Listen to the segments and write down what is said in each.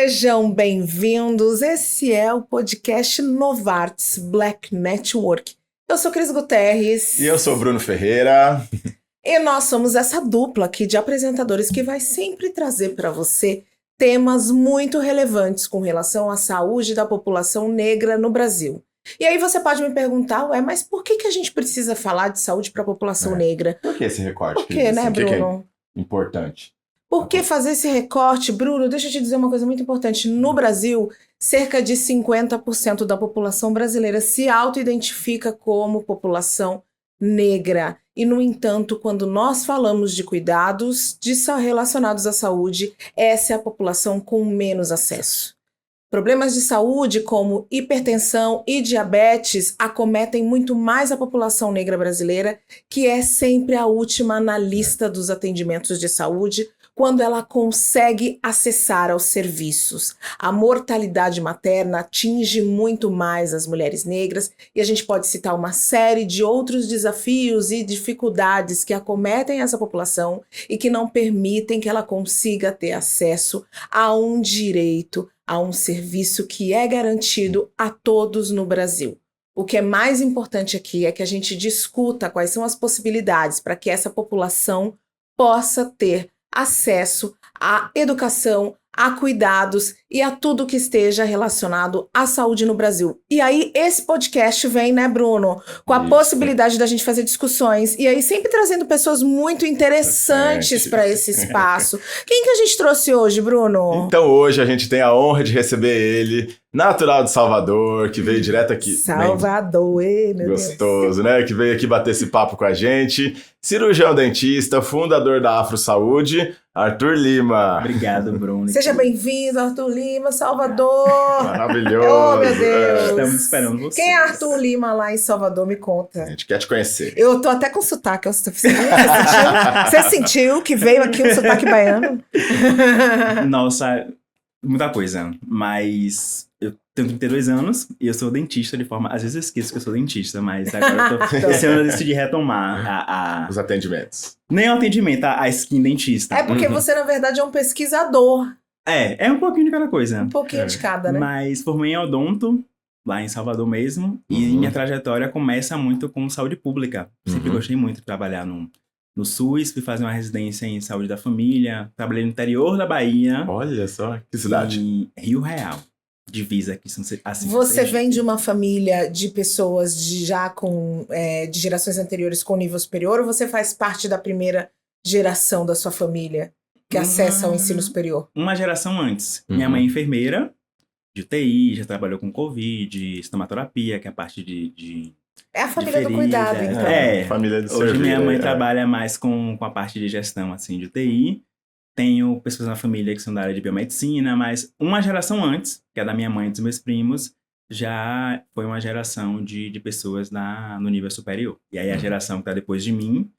Sejam bem-vindos, esse é o podcast Novartis Black Network. Eu sou Cris Guterres. E eu sou Bruno Ferreira. E nós somos essa dupla aqui de apresentadores que vai sempre trazer para você temas muito relevantes com relação à saúde da população negra no Brasil. E aí você pode me perguntar, mas por que a gente precisa falar de saúde para a população negra? Por que esse recorte? Por que, né, Bruno? O que é importante? Por que fazer esse recorte? Bruno, deixa eu te dizer uma coisa muito importante. No Brasil, cerca de 50% da população brasileira se auto-identifica como população negra. E, no entanto, quando nós falamos de cuidados relacionados à saúde, essa é a população com menos acesso. Problemas de saúde como hipertensão e diabetes acometem muito mais a população negra brasileira, que é sempre a última na lista dos atendimentos de saúde, quando ela consegue acessar aos serviços. A mortalidade materna atinge muito mais as mulheres negras e a gente pode citar uma série de outros desafios e dificuldades que acometem essa população e que não permitem que ela consiga ter acesso a um direito, a um serviço que é garantido a todos no Brasil. O que é mais importante aqui é que a gente discuta quais são as possibilidades para que essa população possa ter acesso à educação, a cuidados e a tudo que esteja relacionado à saúde no Brasil. E aí esse podcast vem, né, Bruno, com a possibilidade da gente fazer discussões e aí sempre trazendo pessoas muito interessantes para esse espaço. Quem que a gente trouxe hoje, Bruno? Então hoje a gente tem a honra de receber ele, natural de Salvador, que veio direto aqui. Salvador, meu gostoso, né? Que veio aqui bater esse papo com a gente. Cirurgião dentista, fundador da Afro Saúde, Arthur Lima. Obrigado, Bruno. Seja bem-vindo, Arthur Lima, Salvador. Maravilhoso. Oh, meu Deus. Estamos esperando você. Quem é Arthur Lima lá em Salvador? Me conta. A gente quer te conhecer. Eu tô até com sotaque. Você sentiu que veio aqui um sotaque baiano? Nossa, muita coisa. Mas eu tenho 32 anos e eu sou dentista de forma... Às vezes eu esqueço que eu sou dentista, mas agora esse ano eu decidi retomar os atendimentos. Nem o atendimento, a skin dentista. É porque você, na verdade, é um pesquisador. É um pouquinho de cada coisa. Um pouquinho de cada, né? Mas formei em odonto, lá em Salvador mesmo, e minha trajetória começa muito com saúde pública. Sempre gostei muito de trabalhar no SUS, fui fazer uma residência em saúde da família, trabalhei no interior da Bahia. Olha só, que cidade? Em Rio Real, divisa aqui. Assim, você vem de uma família de pessoas de gerações anteriores com nível superior, ou você faz parte da primeira geração da sua família que acessa o ensino superior? Uma geração antes. Minha mãe é enfermeira de UTI, já trabalhou com Covid, estomaterapia, que é a parte de é a família do cuidado, então. Família de hoje minha mãe trabalha mais com a parte de gestão, assim, de UTI. Tenho pessoas na família que são da área de biomedicina, mas uma geração antes, que é da minha mãe e dos meus primos, já foi uma geração de pessoas no nível superior. E aí a geração que está depois de mim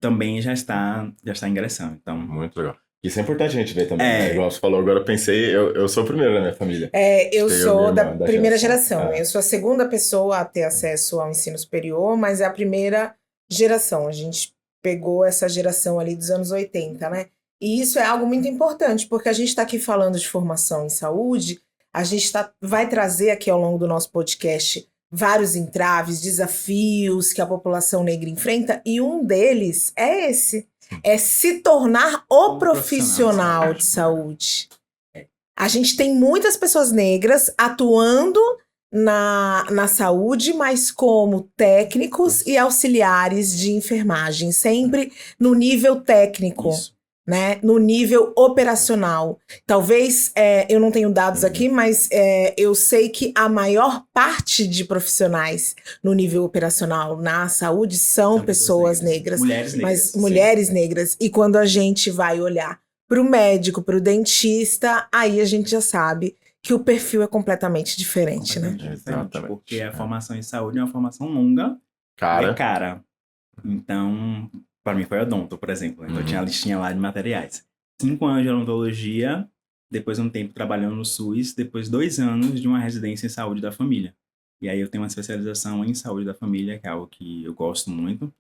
também já está ingressando. Então, muito legal. Isso é importante a gente ver também, né? Igual você falou, agora eu pensei, eu sou o primeiro da minha família. Eu sou da primeira geração. Eu sou a segunda pessoa a ter acesso ao ensino superior, mas é a primeira geração. A gente pegou essa geração ali dos anos 80, né? E isso é algo muito importante, porque a gente está aqui falando de formação em saúde, a gente vai trazer aqui ao longo do nosso podcast vários entraves, desafios que a população negra enfrenta, e um deles é esse. É se tornar o profissional de saúde. A gente tem muitas pessoas negras atuando na saúde, mas como técnicos e auxiliares de enfermagem, sempre no nível técnico. Isso. Né, no nível operacional. Talvez, eu não tenho dados aqui, mas eu sei que a maior parte de profissionais no nível operacional na saúde são pessoas negras. Mulheres negras. Mas mulheres negras. E quando a gente vai olhar para o médico, para o dentista, aí a gente já sabe que o perfil é completamente diferente, né? Exatamente, porque a formação em saúde é uma formação longa, cara. Então... Para mim foi odonto, por exemplo. Então eu tinha a listinha lá de materiais. 5 anos de odontologia, depois um tempo trabalhando no SUS, depois 2 anos de uma residência em saúde da família. E aí eu tenho uma especialização em saúde da família, que é algo que eu gosto muito.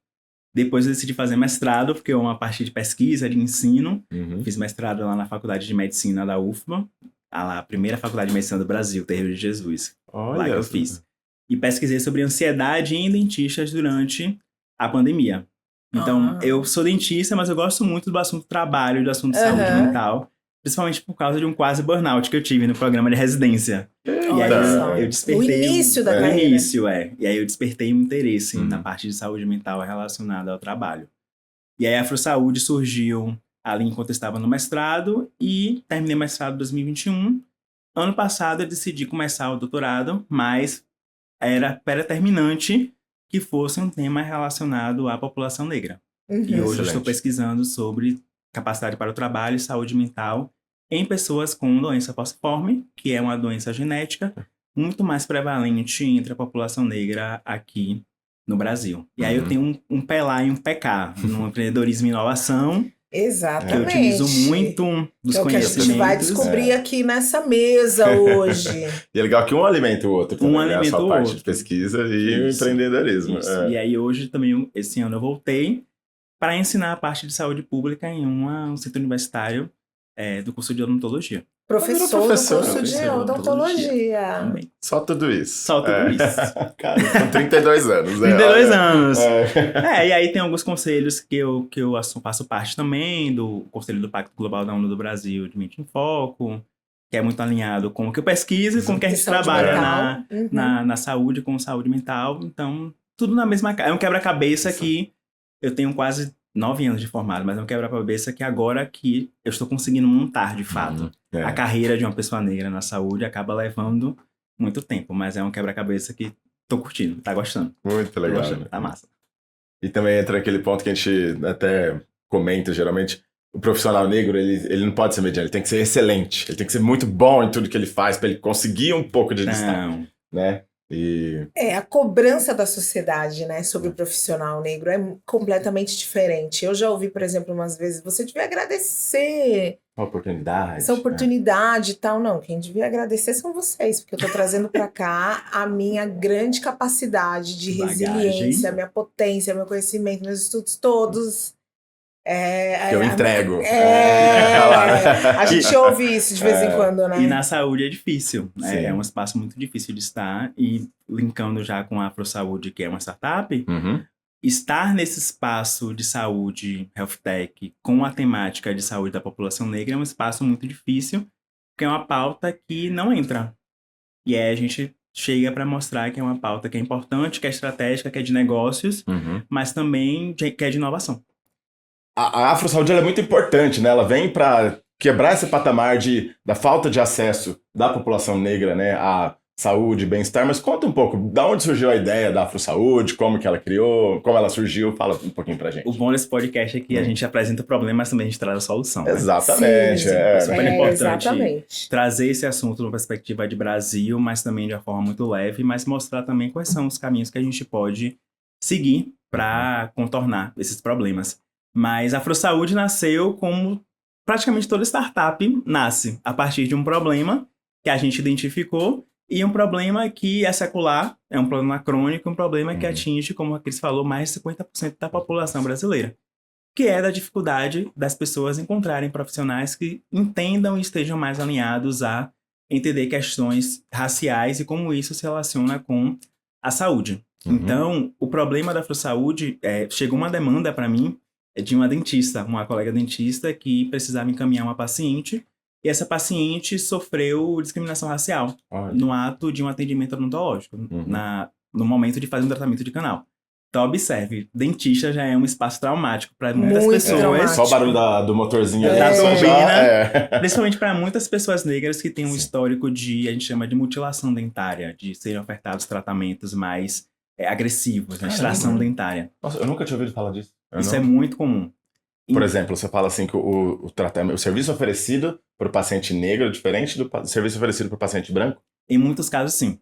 Depois eu decidi fazer mestrado, porque é uma parte de pesquisa, de ensino. Fiz mestrado lá na Faculdade de Medicina da UFBA. a primeira faculdade de medicina do Brasil, Terreiro de Jesus. Olha, lá que eu fiz. E pesquisei sobre ansiedade em dentistas durante a pandemia. Então, eu sou dentista, mas eu gosto muito do assunto trabalho, do assunto saúde mental. Principalmente por causa de um quase burnout que eu tive no programa de residência. E aí eu despertei... O início da carreira. O início, E aí eu despertei um interesse na parte de saúde mental relacionada ao trabalho. E aí a AfroSaúde surgiu ali enquanto eu estava no mestrado e terminei o mestrado em 2021. Ano passado eu decidi começar o doutorado, mas era predeterminante que fosse um tema relacionado à população negra. E hoje eu estou pesquisando sobre capacidade para o trabalho e saúde mental em pessoas com doença falciforme, que é uma doença genética muito mais prevalente entre a população negra aqui no Brasil. E aí eu tenho um pé lá e um pé cá no empreendedorismo e inovação. Exatamente. Que eu utilizo muito dos conhecimentos. É o que a gente vai descobrir aqui nessa mesa hoje. E é legal que um alimenta o outro. Um alimenta o outro. A sua parte de pesquisa e empreendedorismo. E aí hoje também, esse ano eu voltei para ensinar a parte de saúde pública em um centro universitário do curso de odontologia. Professor do curso de odontologia. Também. Só tudo isso. Só tudo isso. Cara, com 32 anos. 32 anos. E aí tem alguns conselhos que eu faço parte também, do Conselho do Pacto Global da ONU do Brasil, de Mente em Foco, que é muito alinhado com o que eu pesquiso e com o que a gente trabalha na saúde, com saúde mental. Então, tudo na mesma... É um quebra-cabeça que eu tenho quase 9 anos de formado, mas é um quebra-cabeça que agora que eu estou conseguindo montar, de fato. A carreira de uma pessoa negra na saúde acaba levando muito tempo, mas é um quebra-cabeça que tô curtindo, tá gostando. Muito legal. Gostando, tá massa. E também entra aquele ponto que a gente até comenta, geralmente, o profissional negro, ele não pode ser mediano, ele tem que ser excelente, ele tem que ser muito bom em tudo que ele faz, para ele conseguir um pouco de destaque, né? A cobrança da sociedade, né, sobre o profissional negro é completamente diferente. Eu já ouvi, por exemplo, umas vezes, você devia agradecer a oportunidade. Essa oportunidade e tal. Não, quem devia agradecer são vocês, porque eu tô trazendo para cá a minha grande capacidade de resiliência, a minha potência, meu conhecimento, meus estudos todos. Que eu entrego. A gente ouve isso de vez em quando, né? E na saúde é difícil, né? É um espaço muito difícil de estar. E linkando já com a AfroSaúde, que é uma startup, estar nesse espaço de saúde, health tech, com a temática de saúde da população negra é um espaço muito difícil, porque é uma pauta que não entra. E aí a gente chega para mostrar que é uma pauta que é importante, que é estratégica, que é de negócios, mas também que é de inovação. A AfroSaúde ela é muito importante, né? Ela vem para quebrar esse patamar da falta de acesso da população negra, né, à saúde, bem-estar. Mas conta um pouco, da onde surgiu a ideia da AfroSaúde, como que ela criou, como ela surgiu, fala um pouquinho pra gente. O bom desse podcast é que a gente apresenta o problema, mas também a gente traz a solução. Né? Exatamente. É super importante trazer esse assunto numa perspectiva de Brasil, mas também de uma forma muito leve, mas mostrar também quais são os caminhos que a gente pode seguir para contornar esses problemas. Mas a AfroSaúde nasceu como praticamente toda startup nasce a partir de um problema que a gente identificou e um problema que é secular, é um problema crônico, um problema que atinge, como a Cris falou, mais de 50% da população brasileira, que é da dificuldade das pessoas encontrarem profissionais que entendam e estejam mais alinhados a entender questões raciais e como isso se relaciona com a saúde. Então, o problema da AfroSaúde, chegou uma demanda para mim de uma dentista, uma colega dentista que precisava encaminhar uma paciente e essa paciente sofreu discriminação racial no ato de um atendimento odontológico, no momento de fazer um tratamento de canal. Então, observe, dentista já é um espaço traumático para muitas pessoas. Traumático. Só o barulho do motorzinho ali. Da turbina, principalmente para muitas pessoas negras que têm um histórico de, a gente chama de mutilação dentária, de serem ofertados tratamentos mais agressivos, né? Extração dentária. Nossa, eu nunca tinha ouvido falar disso. Isso é muito comum. Por exemplo, você fala assim que o tratamento, o serviço oferecido para o paciente negro é diferente do serviço oferecido para o paciente branco? Em muitos casos, sim.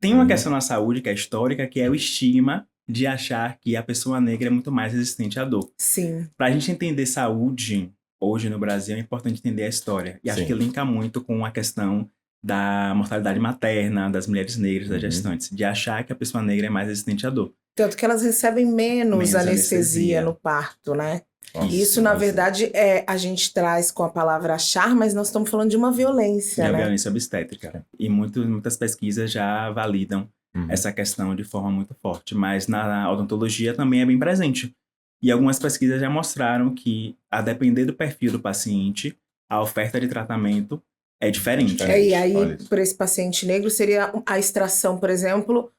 Tem uma questão na saúde que é histórica, que é o estigma de achar que a pessoa negra é muito mais resistente à dor. Sim. Para a gente entender saúde hoje no Brasil, é importante entender a história. E acho que linka muito com a questão da mortalidade materna, das mulheres negras, das gestantes, de achar que a pessoa negra é mais resistente à dor. Tanto que elas recebem menos anestesia no parto, né? Isso, na verdade, a gente traz com a palavra achar, mas nós estamos falando de uma violência, né? Violência obstétrica. E muitas pesquisas já validam essa questão de forma muito forte. Mas na odontologia também é bem presente. E algumas pesquisas já mostraram que, a depender do perfil do paciente, a oferta de tratamento é diferente. E aí, para esse paciente negro, seria a extração, por exemplo,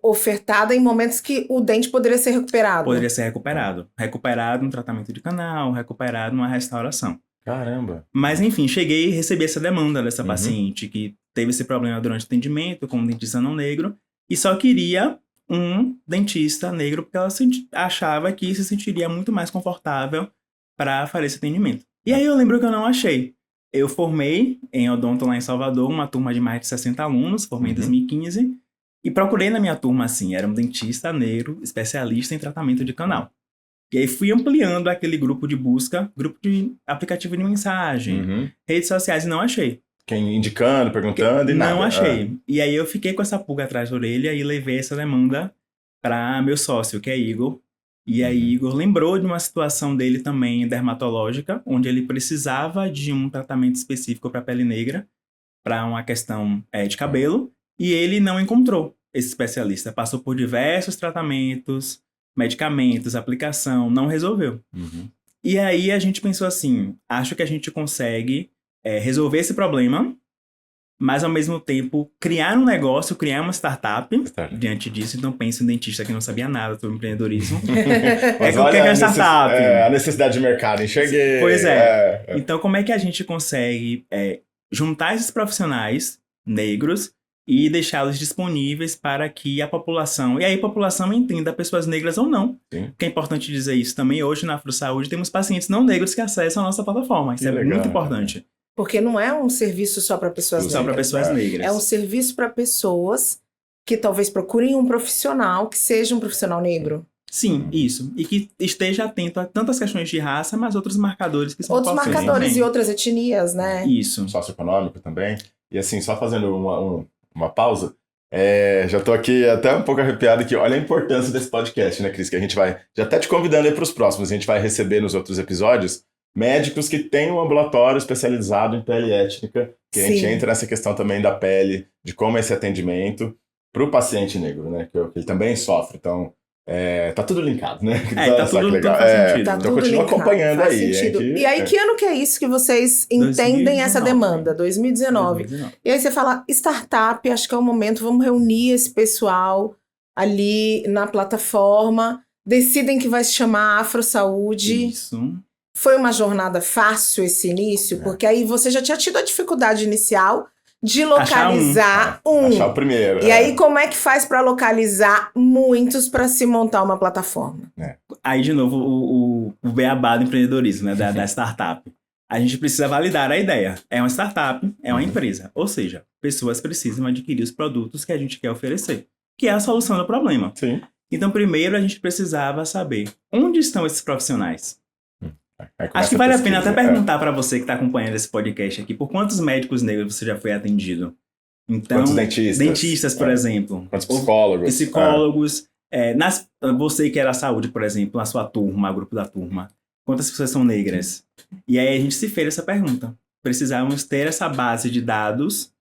ofertada em momentos que o dente poderia ser recuperado. Poderia ser recuperado. Recuperado no tratamento de canal, recuperado numa restauração. Caramba! Mas, enfim, cheguei e recebi essa demanda dessa paciente que teve esse problema durante o atendimento, com um dentista não negro, e só queria um dentista negro porque ela achava que se sentiria muito mais confortável para fazer esse atendimento. E aí eu lembro que eu não achei. Eu formei em odonto lá em Salvador, uma turma de mais de 60 alunos, formei em 2015, e procurei na minha turma, assim, era um dentista negro, especialista em tratamento de canal. E aí fui ampliando aquele grupo de busca, grupo de aplicativo de mensagem, redes sociais, e não achei. Quem indicando, perguntando e nada. Não achei. E aí eu fiquei com essa pulga atrás da orelha e levei essa demanda para meu sócio, que é Igor. E aí Igor lembrou de uma situação dele também dermatológica, onde ele precisava de um tratamento específico para pele negra, para uma questão de cabelo, e ele não encontrou esse especialista. Passou por diversos tratamentos, medicamentos, aplicação, não resolveu. E aí a gente pensou assim, acho que a gente consegue resolver esse problema, mas ao mesmo tempo criar um negócio, criar uma startup diante disso. Então penso em dentista que não sabia nada sobre empreendedorismo. Mas o que é startup? A necessidade de mercado, enxerguei. Pois é. Então como é que a gente consegue juntar esses profissionais negros e deixá-los disponíveis para que a população, e aí a população entenda pessoas negras ou não. Sim. Que é importante dizer isso também. Hoje na AfroSaúde temos pacientes não negros que acessam a nossa plataforma. Isso é muito importante. Porque não é um serviço só para pessoas negras. Só para pessoas negras. É um serviço para pessoas que talvez procurem um profissional que seja um profissional negro. Sim, isso. E que esteja atento a tantas questões de raça, mas outros marcadores que são outros marcadores e outras etnias, né? Isso. Socioeconômico também. E assim, só fazendo uma pausa, já tô aqui até um pouco arrepiado que olha a importância desse podcast, né, Cris? Que a gente vai, já até te convidando aí para os próximos, a gente vai receber nos outros episódios médicos que têm um ambulatório especializado em pele étnica, que a gente entra nessa questão também da pele, de como é esse atendimento para o paciente negro, né? Que ele também sofre. Então, tá tudo linkado, né? Tá tudo legal. Faz sentido. Tá então, tudo continua linkado, acompanhando faz aí. Sentido. E aí, que ano que é isso que vocês entendem 2019, essa demanda? 2019. E aí você fala, startup, acho que é o momento, vamos reunir esse pessoal ali na plataforma, decidem que vai se chamar AfroSaúde. Isso. Foi uma jornada fácil esse início? Porque aí você já tinha tido a dificuldade inicial de localizar Achar o primeiro. E aí, como é que faz para localizar muitos para se montar uma plataforma? Aí, de novo, o beabá do empreendedorismo, né? Da startup. A gente precisa validar a ideia. É uma startup, é uma empresa. Ou seja, pessoas precisam adquirir os produtos que a gente quer oferecer, que é a solução do problema. Sim. Então, primeiro, a gente precisava saber onde estão esses profissionais. Acho que vale a pena até perguntar para você que está acompanhando esse podcast aqui, por quantos médicos negros você já foi atendido? Então, quantos dentistas? Dentistas, por exemplo. Quantos psicólogos? Psicólogos. Você que era saúde, por exemplo, na sua turma, grupo da turma. Quantas pessoas são negras? E aí a gente se fez essa pergunta. Precisávamos ter essa base de dados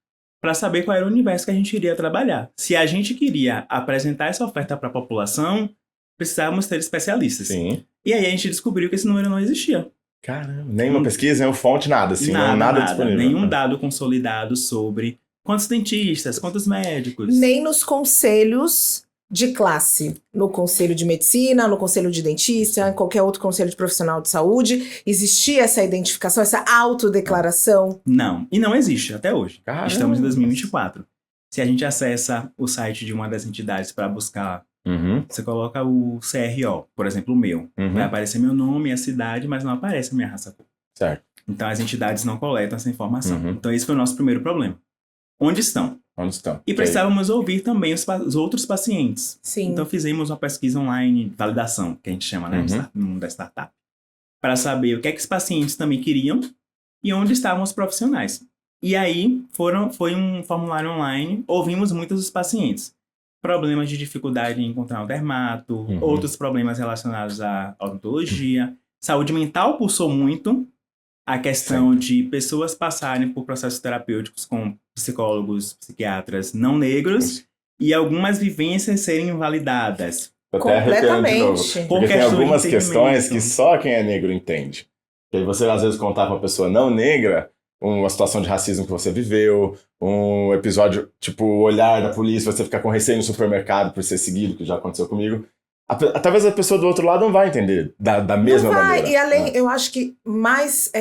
para saber qual era o universo que a gente iria trabalhar. Se a gente queria apresentar essa oferta para a população, precisávamos ter especialistas. Sim. E aí a gente descobriu que esse número não existia. Caramba, nenhuma pesquisa, nenhuma fonte, nada, assim, nada disponível. Nenhum dado consolidado sobre quantos dentistas, quantos médicos. Nem nos conselhos de classe. No conselho de medicina, no conselho de dentista, em qualquer outro conselho de profissional de saúde, existia essa identificação, essa autodeclaração? Não, e não existe até hoje. Caramba. Estamos em 2024. Se a gente acessa o site de uma das entidades para buscar, você coloca o CRO, por exemplo, o meu. Vai aparecer meu nome, a cidade, mas não aparece a minha raça. Certo. Então as entidades não coletam essa informação. Então esse foi o nosso primeiro problema. Onde estão? Onde estão? E precisávamos ouvir também os outros pacientes. Sim. Então fizemos uma pesquisa online, validação, que a gente chama, né, no mundo da startup, para saber o que é que os pacientes também queriam e onde estavam os profissionais. E aí, foi um formulário online, ouvimos muitos dos pacientes. Problemas de dificuldade em encontrar um dermato, outros problemas relacionados à odontologia. Saúde mental pulsou muito. A questão de pessoas passarem por processos terapêuticos com psicólogos, psiquiatras não negros e algumas vivências serem invalidadas. Completamente. Porque tem algumas questões que só quem é negro entende. E aí você às vezes contar para uma pessoa não negra uma situação de racismo que você viveu, um episódio, tipo, o olhar da polícia, você ficar com receio no supermercado por ser seguido, que já aconteceu comigo. Talvez a pessoa do outro lado não vai entender da mesma maneira. E além, eu acho que mais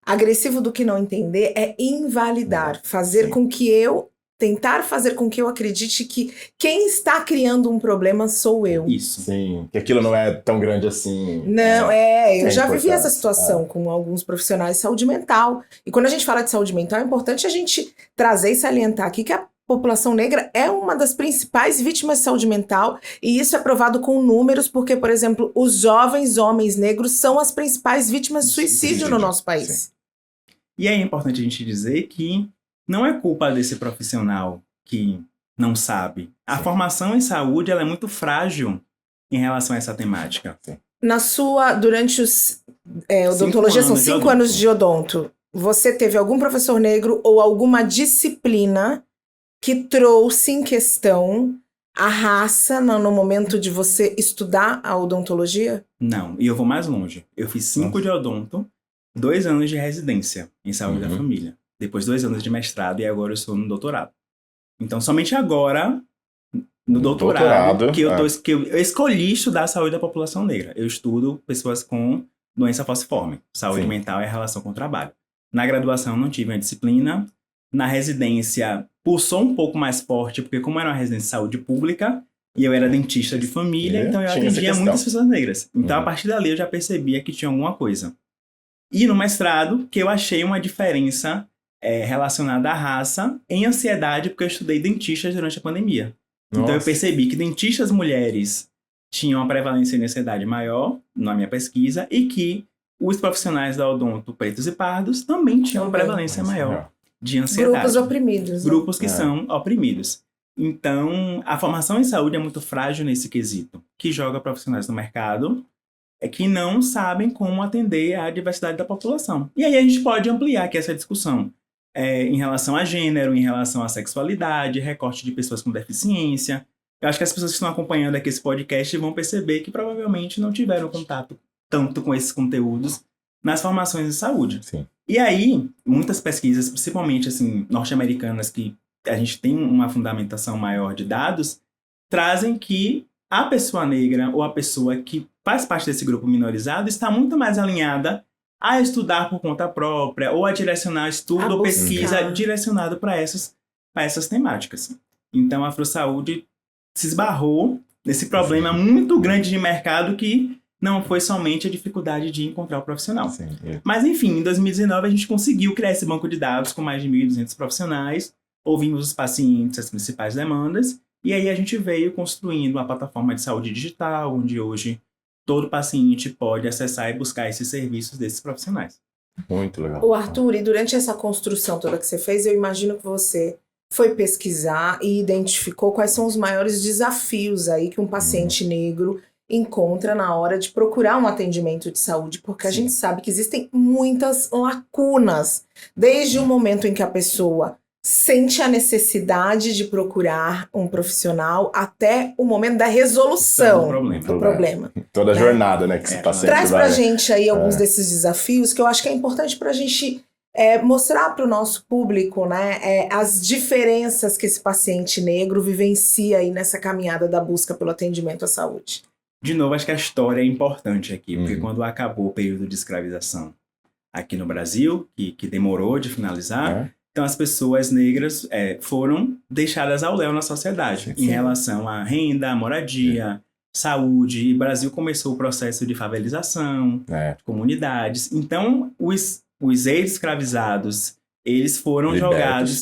agressivo do que não entender é invalidar, tentar fazer com que eu acredite que quem está criando um problema sou eu. Isso. Sim, que aquilo não é tão grande assim. Não, eu já vivi essa situação com alguns profissionais de saúde mental. E quando a gente fala de saúde mental, é importante a gente trazer e salientar aqui que a população negra é uma das principais vítimas de saúde mental, e isso é provado com números, porque, por exemplo, os jovens homens negros são as principais vítimas de suicídio no nosso país. Sim. E é importante a gente dizer que não é culpa desse profissional que não sabe. A formação em saúde ela é muito frágil em relação a essa temática. Durante os odontologia são 5 anos de odonto, você teve algum professor negro ou alguma disciplina que trouxe em questão a raça no momento de você estudar a odontologia? Não, e eu vou mais longe. Eu fiz 5 de odonto, 2 anos de residência em saúde da família. Depois 2 anos de mestrado e agora eu estou no doutorado. Então, somente agora, no doutorado que eu escolhi estudar a saúde da população negra. Eu estudo pessoas com doença falciforme. Saúde mental é a relação com o trabalho. Na graduação não tive uma disciplina. Na residência, pulsou um pouco mais forte, porque como era uma residência de saúde pública, e eu era dentista de família, então eu atendia muitas pessoas negras. Então, a partir dali, eu já percebia que tinha alguma coisa. E no mestrado, que eu achei uma diferença relacionada à raça em ansiedade, porque eu estudei dentistas durante a pandemia. Nossa. Então, eu percebi que dentistas mulheres tinham uma prevalência de ansiedade maior, na minha pesquisa, e que os profissionais da odonto, pretos e pardos, também tinham uma prevalência maior de ansiedade. Grupos oprimidos. Grupos que são oprimidos. Então, a formação em saúde é muito frágil nesse quesito, que joga profissionais no mercado que não sabem como atender à diversidade da população. E aí a gente pode ampliar aqui essa discussão em relação a gênero, em relação à sexualidade, recorte de pessoas com deficiência. Eu acho que as pessoas que estão acompanhando aqui esse podcast vão perceber que provavelmente não tiveram contato tanto com esses conteúdos nas formações em saúde. Sim. E aí, muitas pesquisas, principalmente assim, norte-americanas, que a gente tem uma fundamentação maior de dados, trazem que a pessoa negra ou a pessoa que faz parte desse grupo minorizado está muito mais alinhada a estudar por conta própria ou a direcionar estudo ou pesquisa direcionado para essas temáticas. Então, a Afrosaúde se esbarrou nesse problema muito grande de mercado que não foi somente a dificuldade de encontrar o profissional. Sim. Mas, enfim, em 2019 a gente conseguiu criar esse banco de dados com mais de 1.200 profissionais, ouvimos os pacientes, as principais demandas, e aí a gente veio construindo uma plataforma de saúde digital, onde hoje todo paciente pode acessar e buscar esses serviços desses profissionais. Muito legal. O Arthur, e durante essa construção toda que você fez, eu imagino que você foi pesquisar e identificou quais são os maiores desafios aí que um paciente negro encontra na hora de procurar um atendimento de saúde, porque a gente sabe que existem muitas lacunas, desde o momento em que a pessoa sente a necessidade de procurar um profissional até o momento da resolução do problema. Toda a jornada, né, que esse paciente traz pra gente aí alguns desses desafios que eu acho que é importante pra gente mostrar para o nosso público, né, as diferenças que esse paciente negro vivencia aí nessa caminhada da busca pelo atendimento à saúde. De novo, acho que a história é importante aqui, porque quando acabou o período de escravização aqui no Brasil, que demorou de finalizar, então as pessoas negras foram deixadas ao léu na sociedade, em relação à renda, à moradia, saúde. E o Brasil começou o processo de favelização, de comunidades. Então, os ex-escravizados, eles foram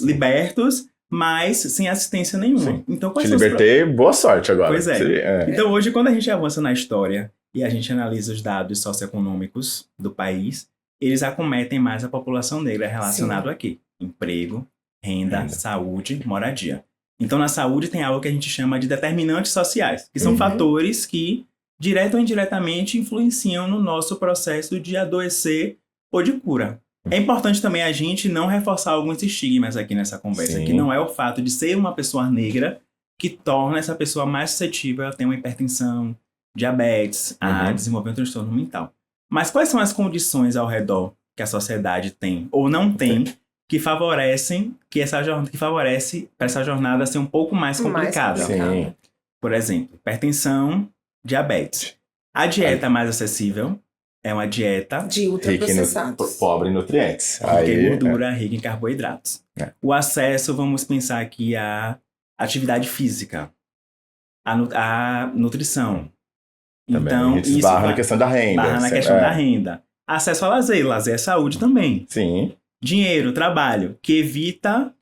libertos, mas sem assistência nenhuma. Então, te libertei, boa sorte agora. Pois é. Então, hoje, quando a gente avança na história e a gente analisa os dados socioeconômicos do país, eles acometem mais a população negra relacionado a quê? Emprego, renda, saúde, moradia. Então, na saúde tem algo que a gente chama de determinantes sociais, que são fatores que, direto ou indiretamente, influenciam no nosso processo de adoecer ou de cura. É importante também a gente não reforçar alguns estigmas aqui nessa conversa, que não é o fato de ser uma pessoa negra que torna essa pessoa mais suscetível a ter uma hipertensão, diabetes, a desenvolver um transtorno mental. Mas quais são as condições ao redor que a sociedade tem ou não tem que favorecem que favorece para essa jornada ser um pouco mais complicada? Sim. Por exemplo, hipertensão, diabetes. A dieta mais acessível é uma dieta de ultraprocessados, pobre em nutrientes, rica em gordura, rica em carboidratos. O acesso, vamos pensar aqui a atividade física, a nutrição. Também, então, a gente esbarra na questão da renda. Barra na questão da renda. Acesso a lazer. Lazer é saúde também. Sim. Dinheiro, trabalho, que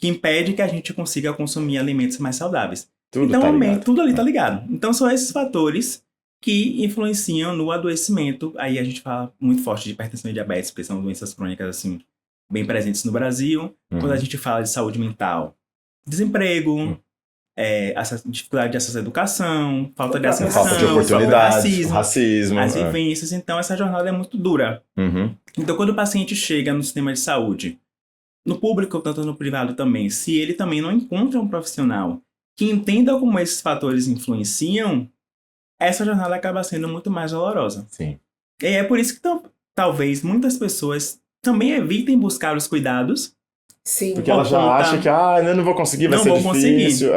impede que a gente consiga consumir alimentos mais saudáveis. Tudo então, tá ligado. Tudo ali tá ligado. Então, são esses fatores que influenciam no adoecimento. Aí a gente fala muito forte de hipertensão e diabetes, porque são doenças crônicas, assim, bem presentes no Brasil. Quando a gente fala de saúde mental, desemprego, dificuldade de acesso à educação, falta de acesso falta de oportunidades, racismo, as vivências. Então, essa jornada é muito dura. Então, quando o paciente chega no sistema de saúde, no público, tanto no privado também, se ele também não encontra um profissional que entenda como esses fatores influenciam, essa jornada acaba sendo muito mais dolorosa. Sim. E é por isso que talvez muitas pessoas também evitem buscar os cuidados. Sim. Porque ela já acha que eu não vou conseguir, vai ser difícil.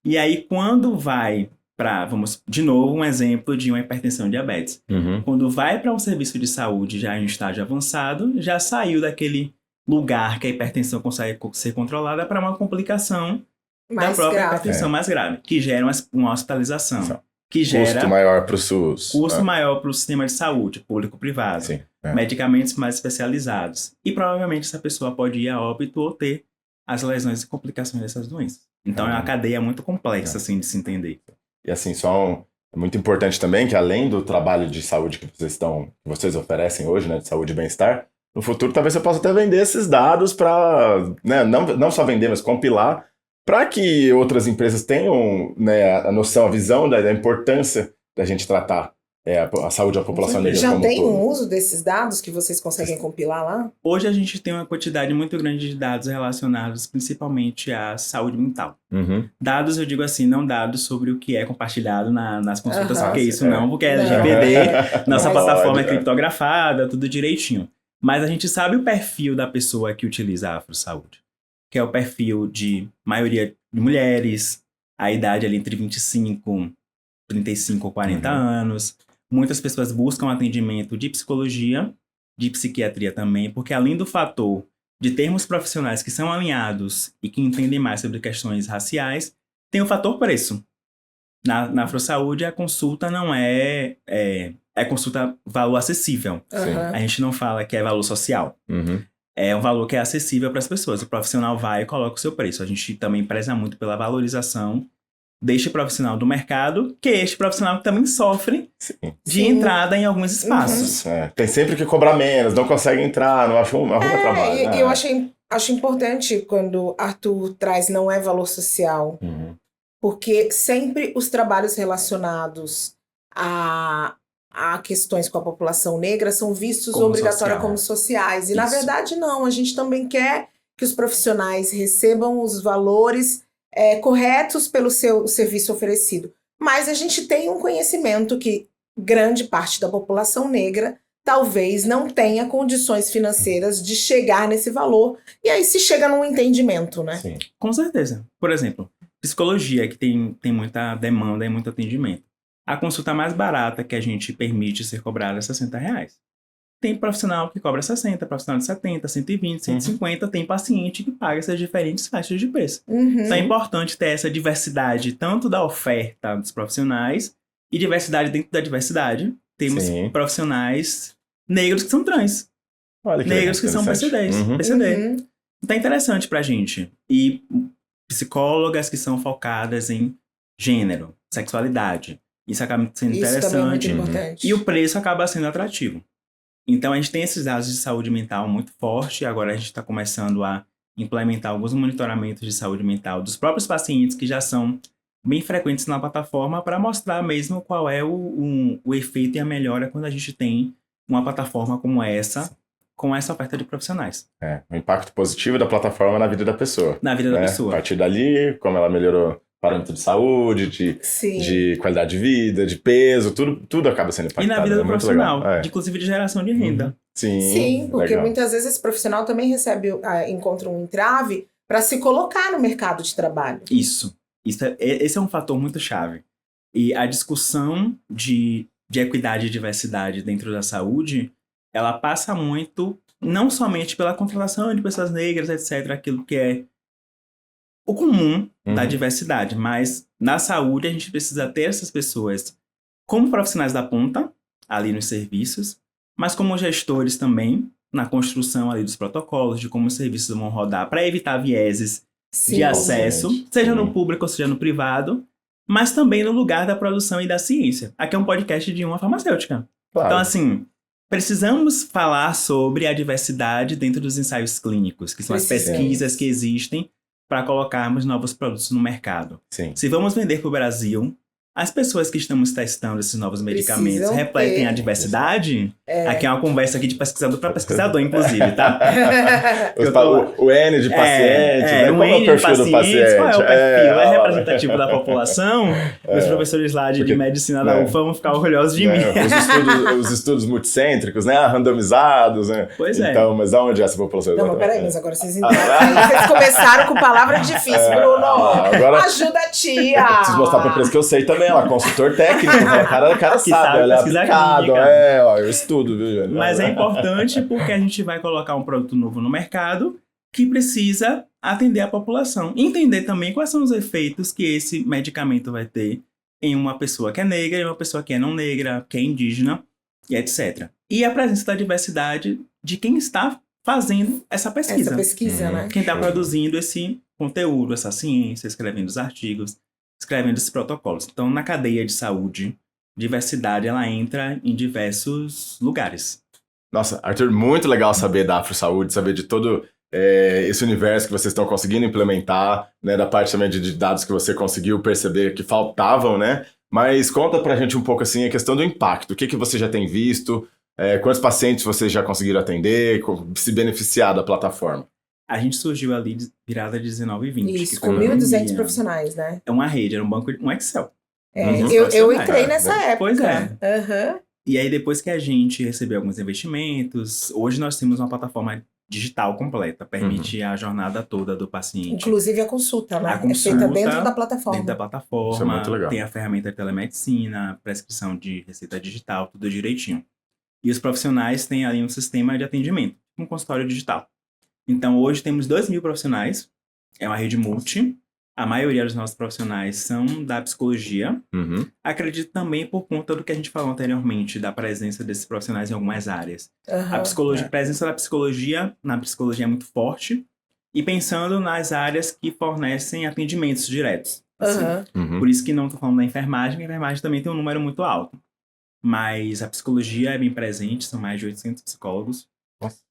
E aí, quando vai para, vamos, de novo, um exemplo de uma hipertensão e diabetes. Quando vai para um serviço de saúde já em estágio avançado, já saiu daquele lugar que a hipertensão consegue ser controlada para uma complicação da própria hipertensão mais grave, que gera uma hospitalização. Que gera custo maior para o SUS. Custo maior para o sistema de saúde, público-privado. Sim. Medicamentos mais especializados. E provavelmente essa pessoa pode ir a óbito ou ter as lesões e complicações dessas doenças. Então é uma cadeia muito complexa assim, de se entender. E assim, é muito importante também que além do trabalho de saúde que vocês oferecem hoje, né, de saúde e bem-estar, no futuro talvez você possa até vender esses dados para, né, não só vender, mas compilar, para que outras empresas tenham, né, a noção, a visão da importância da gente tratar a saúde da população negra como um todo. Já tem um uso desses dados que vocês conseguem compilar lá? Hoje a gente tem uma quantidade muito grande de dados relacionados principalmente à saúde mental. Dados, eu digo assim, não dados sobre o que é compartilhado nas consultas, porque isso não, porque é LGPD, nossa plataforma é criptografada, tudo direitinho. Mas a gente sabe o perfil da pessoa que utiliza a AfroSaúde, que é o perfil de maioria de mulheres, a idade ali entre 25, 35 ou 40 anos. Muitas pessoas buscam atendimento de psicologia, de psiquiatria também, porque além do fator de termos profissionais que são alinhados e que entendem mais sobre questões raciais, tem o fator preço. Na AfroSaúde, a consulta não é consulta valor acessível. A gente não fala que é valor social. É um valor que é acessível para as pessoas. O profissional vai e coloca o seu preço. A gente também preza muito pela valorização deste profissional do mercado, que é este profissional que também sofre de entrada em alguns espaços. Tem sempre que cobrar menos, não consegue entrar, não arruma trabalho. Eu acho importante quando Arthur traz não é valor social, porque sempre os trabalhos relacionados a questões com a população negra são vistos obrigatoriamente como sociais. E, na verdade, não. A gente também quer que os profissionais recebam os valores corretos pelo seu serviço oferecido. Mas a gente tem um conhecimento que grande parte da população negra talvez não tenha condições financeiras de chegar nesse valor. E aí se chega num entendimento, né? Sim. Com certeza. Por exemplo, psicologia, que tem muita demanda e muito atendimento. A consulta mais barata que a gente permite ser cobrada é R$60. Tem profissional que cobra 60, profissional de 70, 120, 150, tem paciente que paga essas diferentes faixas de preço. Então é importante ter essa diversidade, tanto da oferta dos profissionais e diversidade dentro da diversidade. Temos profissionais negros que são trans, negros que são PCD. Então é interessante pra gente. E psicólogas que são focadas em gênero, sexualidade. Isso acaba sendo interessante. Também é muito importante. E o preço acaba sendo atrativo. Então, a gente tem esses dados de saúde mental muito forte. Agora, a gente está começando a implementar alguns monitoramentos de saúde mental dos próprios pacientes que já são bem frequentes na plataforma para mostrar mesmo qual é o efeito e a melhora quando a gente tem uma plataforma como essa, com essa oferta de profissionais. O impacto positivo da plataforma na vida da pessoa. Na vida da pessoa. A partir dali, como ela melhorou parâmetro de saúde, de qualidade de vida, de peso, tudo acaba sendo impactado. E na vida do profissional, inclusive de geração de renda. Sim, porque muitas vezes esse profissional também encontra um entrave para se colocar no mercado de trabalho. Esse é um fator muito chave. E a discussão de equidade e diversidade dentro da saúde, ela passa muito, não somente pela contratação de pessoas negras, etc., aquilo que é o comum da diversidade, mas na saúde a gente precisa ter essas pessoas como profissionais da ponta, ali nos serviços, mas como gestores também, na construção ali dos protocolos, de como os serviços vão rodar, para evitar vieses de acesso, seja no público ou seja no privado, mas também no lugar da produção e da ciência. Aqui é um podcast de uma farmacêutica. Claro. Então, assim, precisamos falar sobre a diversidade dentro dos ensaios clínicos, que são as pesquisas que existem para colocarmos novos produtos no mercado. Se vamos vender para o Brasil, as pessoas que estamos testando esses novos medicamentos refletem a diversidade? Aqui é uma conversa aqui de pesquisador para pesquisador, inclusive, tá? O N de paciente, né? O N de paciente, qual é o perfil? É representativo da população? Os professores lá de medicina da UFA vão ficar orgulhosos de mim. Os estudos multicêntricos, né? Randomizados, né? Pois é. Então, mas aonde é essa população? Não, mas peraí, mas agora vocês entenderam. Vocês começaram com palavra difícil, Bruno. Agora, ajuda a tia. Preciso mostrar pra empresa que eu sei também. Ela é consultor técnico, o cara sabe, ela é aplicado, eu estudo, viu, gente? Mas é importante porque a gente vai colocar um produto novo no mercado que precisa atender a população. Entender também quais são os efeitos que esse medicamento vai ter em uma pessoa que é negra, em uma pessoa que é não negra, que é indígena, e etc. E a presença da diversidade de quem está fazendo essa pesquisa. Né? Quem está produzindo esse conteúdo, essa ciência, escrevendo os artigos, escrevendo esses protocolos. Então, na cadeia de saúde, diversidade, ela entra em diversos lugares. Nossa, Arthur, muito legal saber da AfroSaúde, saber de todo esse universo que vocês estão conseguindo implementar, né, da parte também de dados que você conseguiu perceber que faltavam, né? Mas conta pra gente um pouco, assim, a questão do impacto. O que você já tem visto? Quantos pacientes vocês já conseguiram atender? Se beneficiar da plataforma? A gente surgiu ali virada de 19 e 20. Isso, com 1.200 profissionais, né? É uma rede, era um banco, um Excel. Eu entrei nessa época. Pois é. E aí, depois que a gente recebeu alguns investimentos, hoje nós temos uma plataforma digital completa, permite a jornada toda do paciente. Inclusive a consulta, né? A consulta é feita dentro da plataforma. Dentro da plataforma, isso é muito legal. Tem a ferramenta de telemedicina, prescrição de receita digital, tudo direitinho. E os profissionais têm ali um sistema de atendimento, um consultório digital. Então, hoje temos 2.000 profissionais, é uma rede multi. A maioria dos nossos profissionais são da psicologia. Acredito também por conta do que a gente falou anteriormente, da presença desses profissionais em algumas áreas. A presença da psicologia, na psicologia é muito forte. E pensando nas áreas que fornecem atendimentos diretos. Assim. Por isso que não estou falando da enfermagem, a enfermagem também tem um número muito alto. Mas a psicologia é bem presente, são mais de 800 psicólogos.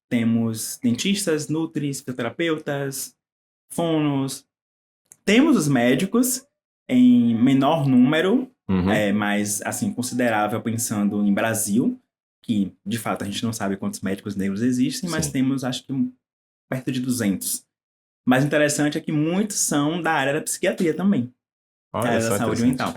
Temos dentistas, nutris, fisioterapeutas, fonos. Temos os médicos em menor número, mas assim, considerável pensando em Brasil, que de fato a gente não sabe quantos médicos negros existem, mas temos acho que perto de 200. Mas interessante é que muitos são da área da psiquiatria também, da área da saúde mental.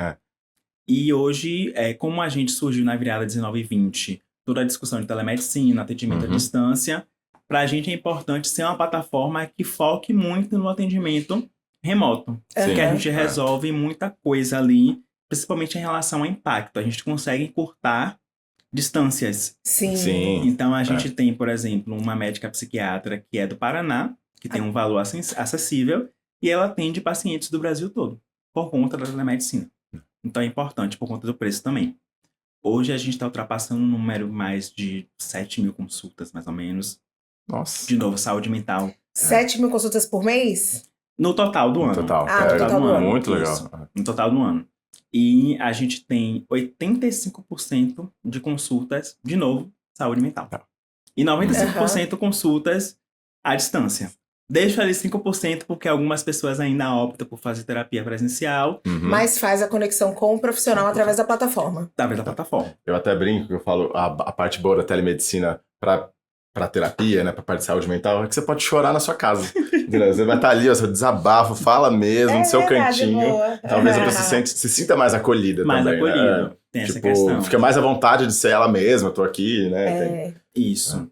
E hoje, como a gente surgiu na virada 19 e 20, toda a discussão de telemedicina, atendimento à distância, para a gente é importante ser uma plataforma que foque muito no atendimento remoto. Que a gente resolve muita coisa ali, principalmente em relação ao impacto. A gente consegue encurtar distâncias. Sim. Então, a gente tem, por exemplo, uma médica psiquiatra que é do Paraná, que tem um valor acessível, e ela atende pacientes do Brasil todo, por conta da telemedicina. Então, é importante por conta do preço também. Hoje, a gente está ultrapassando um número mais de 7.000 consultas, mais ou menos. Nossa. De novo, saúde mental. 7.000 consultas por mês? No total do ano. no total do ano. Muito legal. Isso, no total do ano. E a gente tem 85% de consultas, de novo, saúde mental. E 95% consultas à distância. Deixo ali 5% porque algumas pessoas ainda optam por fazer terapia presencial. Mas faz a conexão com o profissional através da plataforma. Através da plataforma. Eu até brinco que eu falo a parte boa da telemedicina para terapia, né, para parte de saúde mental, é que você pode chorar na sua casa. Você vai estar ali, ó, você desabafa, fala mesmo, no seu cantinho. Boa. Talvez a pessoa se sinta mais acolhida mais também. Mais acolhida. Né? Tem essa questão. Fica mais à vontade de ser ela mesma, eu tô aqui, né? Isso.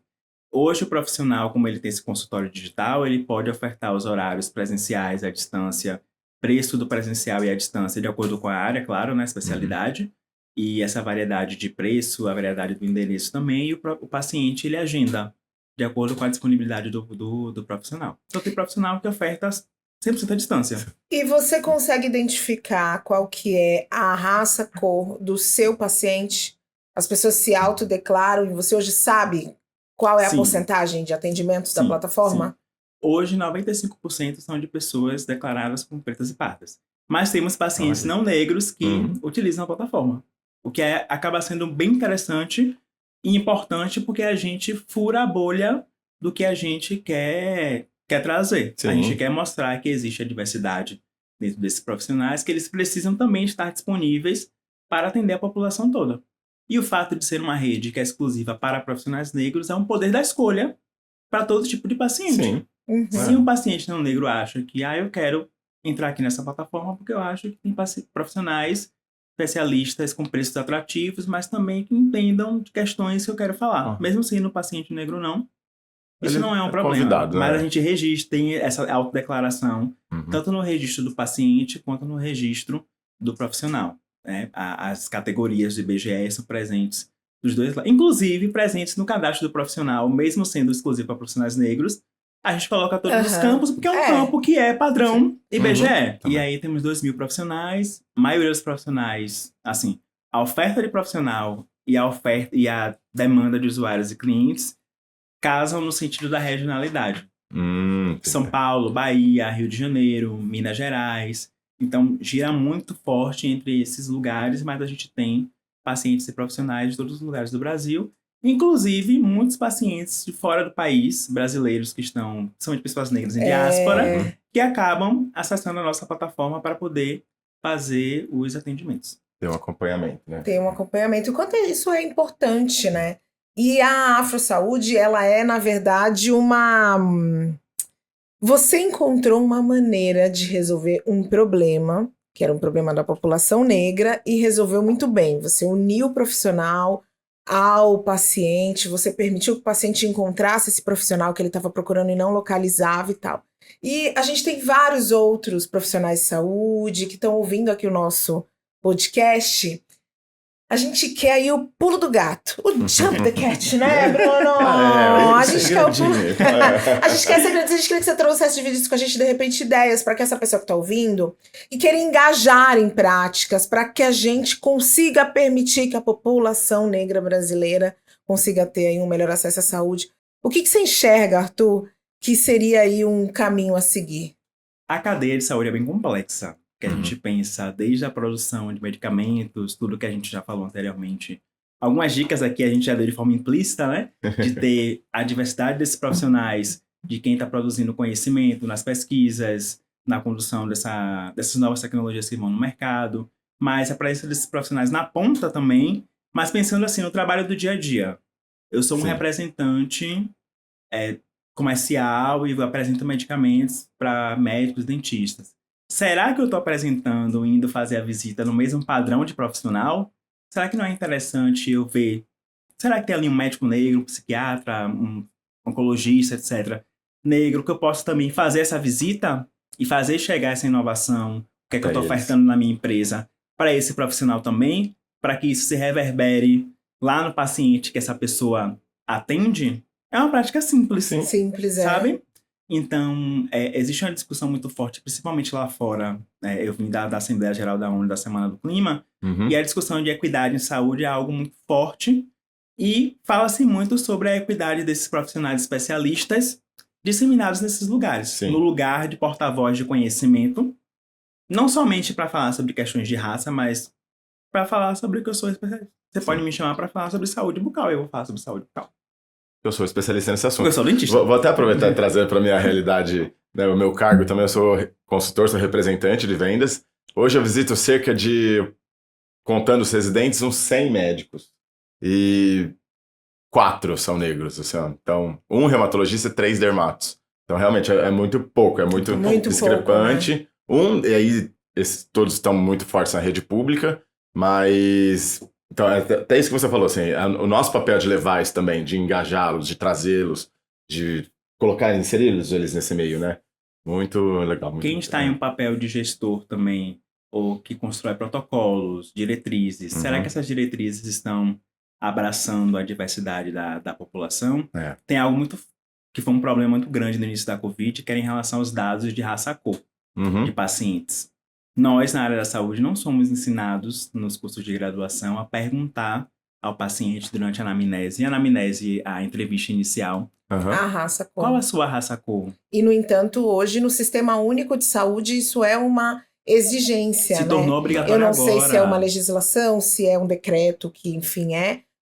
Hoje o profissional, como ele tem esse consultório digital, ele pode ofertar os horários presenciais à distância, preço do presencial e à distância, de acordo com a área, claro, né, especialidade. E essa variedade de preço, a variedade do endereço também, e o paciente ele agenda de acordo com a disponibilidade do profissional. Então tem profissional que oferta 100% à distância. E você consegue identificar qual que é a raça, cor do seu paciente? As pessoas se autodeclaram e você hoje sabe qual é a porcentagem de atendimentos da plataforma? Sim. Hoje, 95% são de pessoas declaradas como pretas e pardas. Mas temos pacientes não negros que utilizam a plataforma. O que acaba sendo bem interessante e importante porque a gente fura a bolha do que a gente quer trazer. Sim. A gente quer mostrar que existe a diversidade dentro desses profissionais, que eles precisam também estar disponíveis para atender a população toda. E o fato de ser uma rede que é exclusiva para profissionais negros é um poder da escolha para todo tipo de paciente. Sim. Se um paciente não negro acha que eu quero entrar aqui nessa plataforma porque eu acho que tem profissionais especialistas com preços atrativos, mas também que entendam de questões que eu quero falar. Mesmo sendo paciente negro não, isso não é um problema. Mas a gente registra, tem essa autodeclaração, tanto no registro do paciente quanto no registro do profissional. Né? As categorias de IBGE são presentes dos dois lados. Inclusive, presentes no cadastro do profissional, mesmo sendo exclusivo para profissionais negros, a gente coloca todos os campos, porque é um campo que é padrão IBGE. E aí temos 2.000 profissionais, a maioria dos profissionais, assim, a oferta de profissional e a demanda de usuários e clientes casam no sentido da regionalidade. São Paulo, Bahia, Rio de Janeiro, Minas Gerais. Então, gira muito forte entre esses lugares, mas a gente tem pacientes e profissionais de todos os lugares do Brasil, inclusive muitos pacientes de fora do país, brasileiros que são de pessoas negras em diáspora, que acabam acessando a nossa plataforma para poder fazer os atendimentos. Tem um acompanhamento, né? Tem um acompanhamento. O quanto isso é importante, né? E a AfroSaúde, ela é, na verdade, Você encontrou uma maneira de resolver um problema, que era um problema da população negra, e resolveu muito bem. Você uniu o profissional ao paciente, você permitiu que o paciente encontrasse esse profissional que ele estava procurando e não localizava e tal. E a gente tem vários outros profissionais de saúde que estão ouvindo aqui o nosso podcast. A gente quer aí o pulo do gato, o jump the cat, né, Bruno? A gente quer o pulo. A gente quer segredos, a gente queria que você trouxesse, dividisse com a gente, de repente, ideias para que essa pessoa que está ouvindo e queira engajar em práticas para que a gente consiga permitir que a população negra brasileira consiga ter aí um melhor acesso à saúde. O que você enxerga, Arthur, que seria aí um caminho a seguir? A cadeia de saúde é bem complexa. Que a gente pensa desde a produção de medicamentos, tudo que a gente já falou anteriormente. Algumas dicas aqui a gente já deu de forma implícita, né? De ter a diversidade desses profissionais, de quem está produzindo conhecimento nas pesquisas, na condução dessas novas tecnologias que vão no mercado, mas a presença desses profissionais na ponta também, mas pensando assim no trabalho do dia a dia. Eu sou um representante comercial e eu apresento medicamentos para médicos, dentistas. Será que eu estou apresentando, indo fazer a visita no mesmo padrão de profissional? Será que não é interessante eu ver? Será que tem ali um médico negro, um psiquiatra, um oncologista, etc., negro, que eu posso também fazer essa visita e fazer chegar essa inovação, o que é que eu estou ofertando na minha empresa, para esse profissional também, para que isso se reverbere lá no paciente que essa pessoa atende? É uma prática simples. Sim. Simples, sabe? Então, existe uma discussão muito forte, principalmente lá fora. Eu vim da Assembleia Geral da ONU, da Semana do Clima, e a discussão de equidade em saúde é algo muito forte. E fala-se muito sobre a equidade desses profissionais especialistas disseminados nesses lugares. Sim. No lugar de porta-voz de conhecimento, não somente para falar sobre questões de raça, mas para falar sobre o que eu sou especialista. Você pode me chamar para falar sobre saúde bucal, eu vou falar sobre saúde bucal. Eu sou especialista nesse assunto. Eu sou dentista. Vou até aproveitar e trazer para minha realidade, né, o meu cargo também. Eu sou consultor, sou representante de vendas. Hoje eu visito cerca de, contando os residentes, uns 100 médicos. E 4 são negros, assim, ó. Então, 1 reumatologista e 3 dermatos. Então, realmente, é muito pouco, é muito discrepante. Pouco, né? E aí, todos estão muito fortes na rede pública, mas... Então, até isso que você falou, assim, o nosso papel de levar isso também, de engajá-los, de trazê-los, de colocar, inseri-los eles nesse meio, né? Muito legal. Muito Quem está em um papel de gestor também, ou que constrói protocolos, diretrizes, será que essas diretrizes estão abraçando a diversidade da população? Tem algo que foi um problema muito grande no início da Covid, que era em relação aos dados de raça-cor de pacientes. Nós, na área da saúde, não somos ensinados nos cursos de graduação a perguntar ao paciente durante a anamnese, a entrevista inicial, a raça-cor. Qual a sua raça-cor? E, no entanto, hoje, no Sistema Único de Saúde, isso é uma exigência, Se tornou obrigatório agora. Eu não sei se é uma legislação, se é um decreto, que, enfim,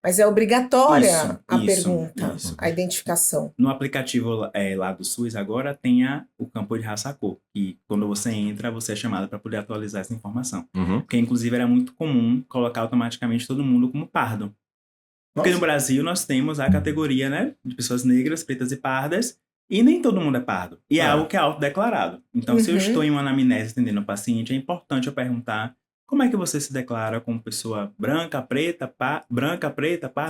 mas é obrigatória a pergunta, a identificação. No aplicativo lá do SUS agora tem o campo de raça-cor, e quando você entra, você é chamado para poder atualizar essa informação. Porque, inclusive, era muito comum colocar automaticamente todo mundo como pardo. Porque no Brasil nós temos a categoria, né, de pessoas negras, pretas e pardas, e nem todo mundo é pardo. E é algo que é autodeclarado. Então, se eu estou em uma anamnese atendendo um paciente, é importante eu perguntar como é que você se declara como pessoa branca, preta, parda,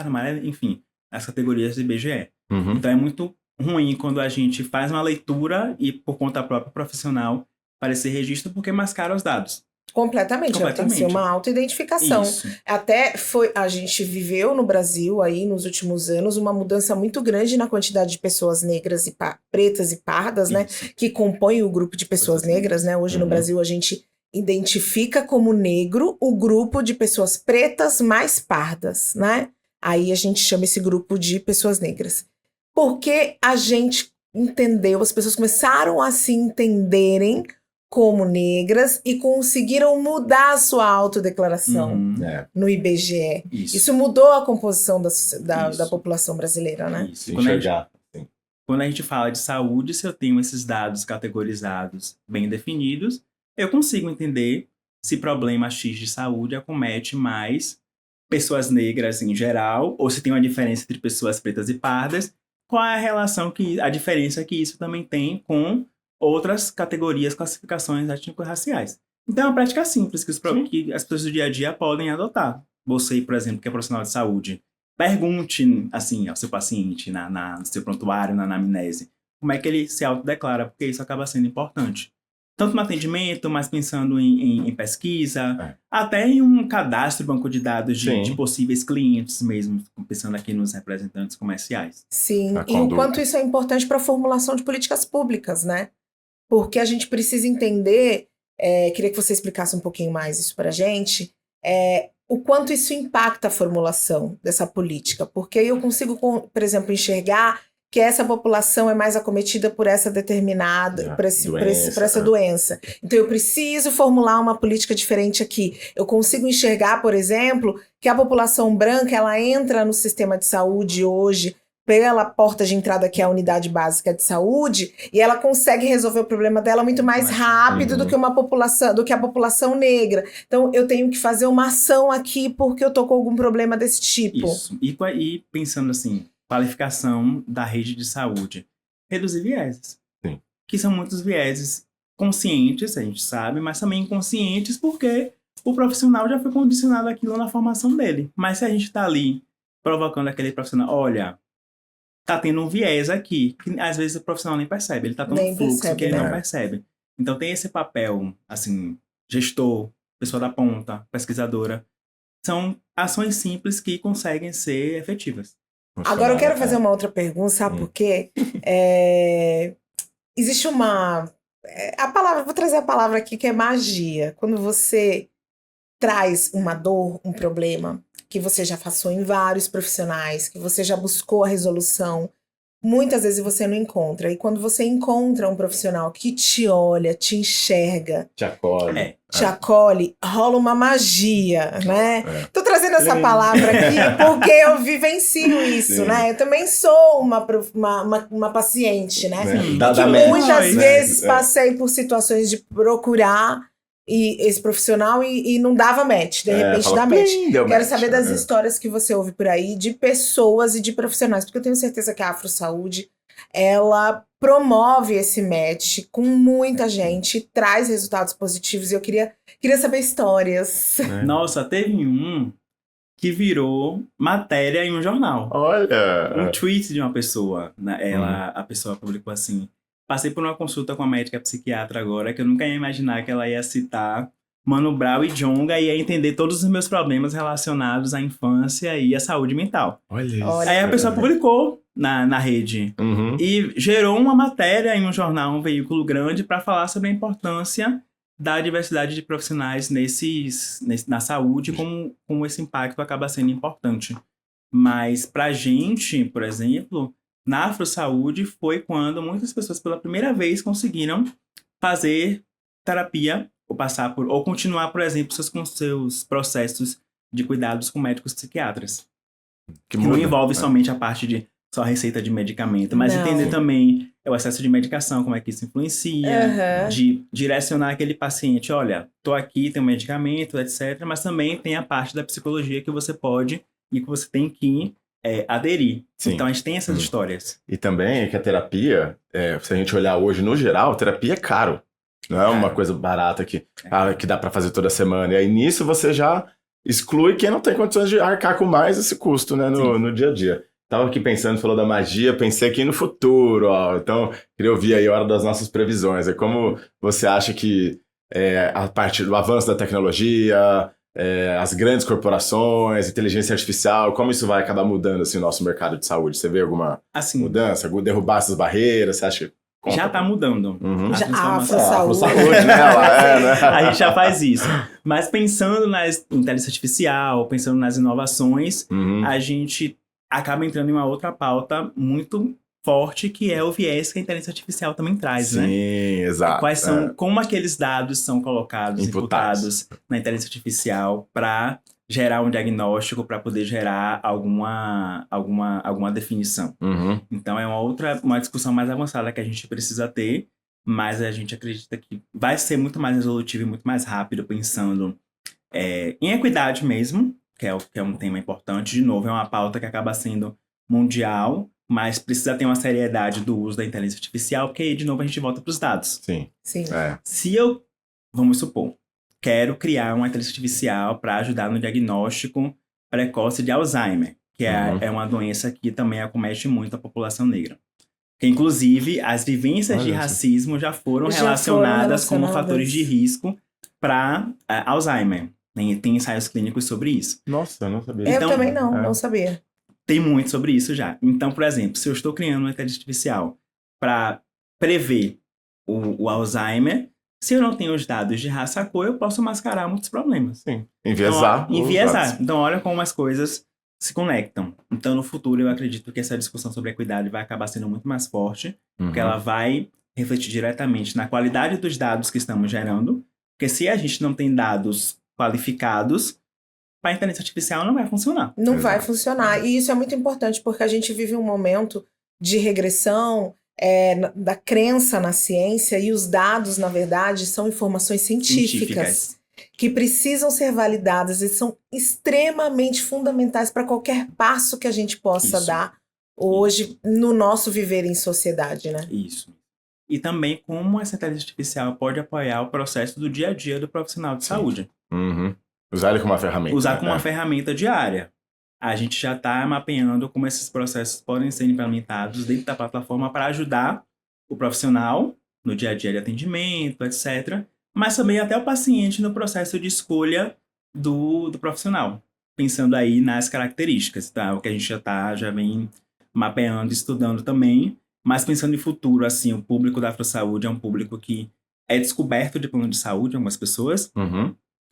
amarela, enfim, as categorias do IBGE. Então, é muito ruim quando a gente faz uma leitura e, por conta própria profissional, para esse registro, porque mascara os dados. Completamente. Tem que ser uma autoidentificação. Até a gente viveu no Brasil aí nos últimos anos uma mudança muito grande na quantidade de pessoas negras e pretas e pardas, né, que compõem o grupo de pessoas negras, né? Hoje no Brasil a gente identifica como negro o grupo de pessoas pretas mais pardas, né? Aí a gente chama esse grupo de pessoas negras. Porque a gente entendeu, as pessoas começaram a se entenderem como negras e conseguiram mudar a sua autodeclaração no IBGE. Isso mudou a composição da população brasileira, né? Quando a gente fala de saúde, se eu tenho esses dados categorizados, bem definidos, eu consigo entender se problema X de saúde acomete mais pessoas negras em geral, ou se tem uma diferença entre pessoas pretas e pardas, qual é a diferença que isso também tem com outras categorias, classificações étnico-raciais. Então é uma prática simples que as pessoas do dia a dia podem adotar. Você, por exemplo, que é profissional de saúde, pergunte assim, ao seu paciente, no seu prontuário, na anamnese, como é que ele se autodeclara, porque isso acaba sendo importante. Tanto no atendimento, mas pensando em pesquisa, até em um cadastro, banco de dados de possíveis clientes mesmo, pensando aqui nos representantes comerciais. Sim, e o quanto isso é importante para a formulação de políticas públicas, né? Porque a gente precisa entender, queria que você explicasse um pouquinho mais isso para a gente, o quanto isso impacta a formulação dessa política. Porque eu consigo, por exemplo, enxergar que essa população é mais acometida por essa determinada, por essa doença. Então, eu preciso formular uma política diferente aqui. Eu consigo enxergar, por exemplo, que a população branca, ela entra no sistema de saúde hoje pela porta de entrada, que é a unidade básica de saúde, e ela consegue resolver o problema dela muito mais rápido do que a população negra. Então, eu tenho que fazer uma ação aqui porque eu tô com algum problema desse tipo. Isso. E pensando assim, qualificação da rede de saúde. Reduzir vieses. Sim. Que são muitos vieses conscientes, a gente sabe, mas também inconscientes, porque o profissional já foi condicionado aquilo na formação dele. Mas se a gente tá ali provocando aquele profissional, olha, tá tendo um viés aqui, que às vezes o profissional nem percebe, ele tá tão no fluxo que ele não percebe. Então tem esse papel, assim, gestor, pessoa da ponta, pesquisadora. São ações simples que conseguem ser efetivas. Agora eu quero fazer uma outra pergunta, sabe por quê? Existe uma... vou trazer a palavra aqui, que é magia. Quando você traz uma dor, um problema, que você já passou em vários profissionais, que você já buscou a resolução, muitas vezes você não encontra. E quando você encontra um profissional que te olha, te enxerga, te acolhe, te acolhe, rola uma magia, né? Tô trazendo essa palavra aqui porque eu vivencio isso, né? Eu também sou uma paciente, né? Que muitas vezes passei por situações de procurar esse profissional e não dava match, de repente dá match. Quero saber das histórias que você ouve por aí, de pessoas e de profissionais, porque eu tenho certeza que a Afro Saúde, ela promove esse match com muita gente, traz resultados positivos, e eu queria saber histórias. Nossa, teve um que virou matéria em um jornal. Olha! Um tweet de uma pessoa, a pessoa publicou assim: passei por uma consulta com a médica psiquiatra agora, que eu nunca ia imaginar que ela ia citar Mano Brown e Djonga e ia entender todos os meus problemas relacionados à infância e à saúde mental. Olha isso. Aí a pessoa publicou na rede e gerou uma matéria em um jornal, um veículo grande, para falar sobre a importância da diversidade de profissionais na saúde, como esse impacto acaba sendo importante. Mas pra gente, por exemplo, na Afro Saúde foi quando muitas pessoas pela primeira vez conseguiram fazer terapia ou continuar, por exemplo, seus processos de cuidados com médicos psiquiatras. Que não envolve somente a parte de só receita de medicamento, mas entender também o excesso de medicação, como é que isso influencia, de direcionar aquele paciente, olha, tô aqui, tem um medicamento, etc., mas também tem a parte da psicologia que você pode e que você tem que aderir. Sim. Então a gente tem essas histórias. E também que a terapia, se a gente olhar hoje no geral, terapia é caro. Não é uma coisa barata que dá para fazer toda semana. E aí nisso você já exclui quem não tem condições de arcar com mais esse custo, né, no dia a dia. Tava aqui pensando, falou da magia, pensei aqui no futuro, ó. Então, queria ouvir aí a hora das nossas previsões. Como você acha que a parte do avanço da tecnologia, as grandes corporações, inteligência artificial, como isso vai acabar mudando assim, o nosso mercado de saúde? Você vê alguma mudança? Derrubar essas barreiras? Você acha que já tá mudando. A Afro Saúde, né? A gente já faz isso. Mas pensando na inteligência artificial, pensando nas inovações, a gente acaba entrando em uma outra pauta muito forte, que é o viés que a inteligência artificial também traz, né? Sim, exato. Quais são, como aqueles dados são colocados, imputados na inteligência artificial para gerar um diagnóstico, para poder gerar alguma definição. Então é uma discussão mais avançada que a gente precisa ter, mas a gente acredita que vai ser muito mais resolutivo e muito mais rápido, pensando em equidade mesmo, que é um tema importante. De novo, é uma pauta que acaba sendo mundial, mas precisa ter uma seriedade do uso da inteligência artificial, porque aí, de novo, a gente volta para os dados. Sim. Se eu, vamos supor, quero criar uma inteligência artificial para ajudar no diagnóstico precoce de Alzheimer, que é uma doença que também acomete muito a população negra. Que, inclusive, as vivências de racismo já foram relacionadas como fatores de risco para Alzheimer. Tem ensaios clínicos sobre isso. Nossa, eu não sabia. Eu também não sabia. Tem muito sobre isso já. Então, por exemplo, se eu estou criando uma inteligência artificial para prever o Alzheimer, se eu não tenho os dados de raça a cor, eu posso mascarar muitos problemas. Sim. Enviesar. Então, olha como as coisas se conectam. Então, no futuro, eu acredito que essa discussão sobre equidade vai acabar sendo muito mais forte, porque ela vai refletir diretamente na qualidade dos dados que estamos gerando, porque se a gente não tem dados qualificados, para a inteligência artificial não vai funcionar. Não vai funcionar. E isso é muito importante, porque a gente vive um momento de regressão da crença na ciência, e os dados, na verdade, são informações científicas que precisam ser validadas e são extremamente fundamentais para qualquer passo que a gente possa dar hoje no nosso viver em sociedade, né? Isso. E também como essa inteligência artificial pode apoiar o processo do dia a dia do profissional de saúde. Usar ele como uma ferramenta. Usar como uma ferramenta diária. A gente já está mapeando como esses processos podem ser implementados dentro da plataforma para ajudar o profissional no dia a dia de atendimento, etc. Mas também até o paciente no processo de escolha do profissional. Pensando aí nas características, tá? O que a gente já vem mapeando, estudando também. Mas pensando em futuro, assim, o público da Afro Saúde é um público que é descoberto de plano de saúde, algumas pessoas.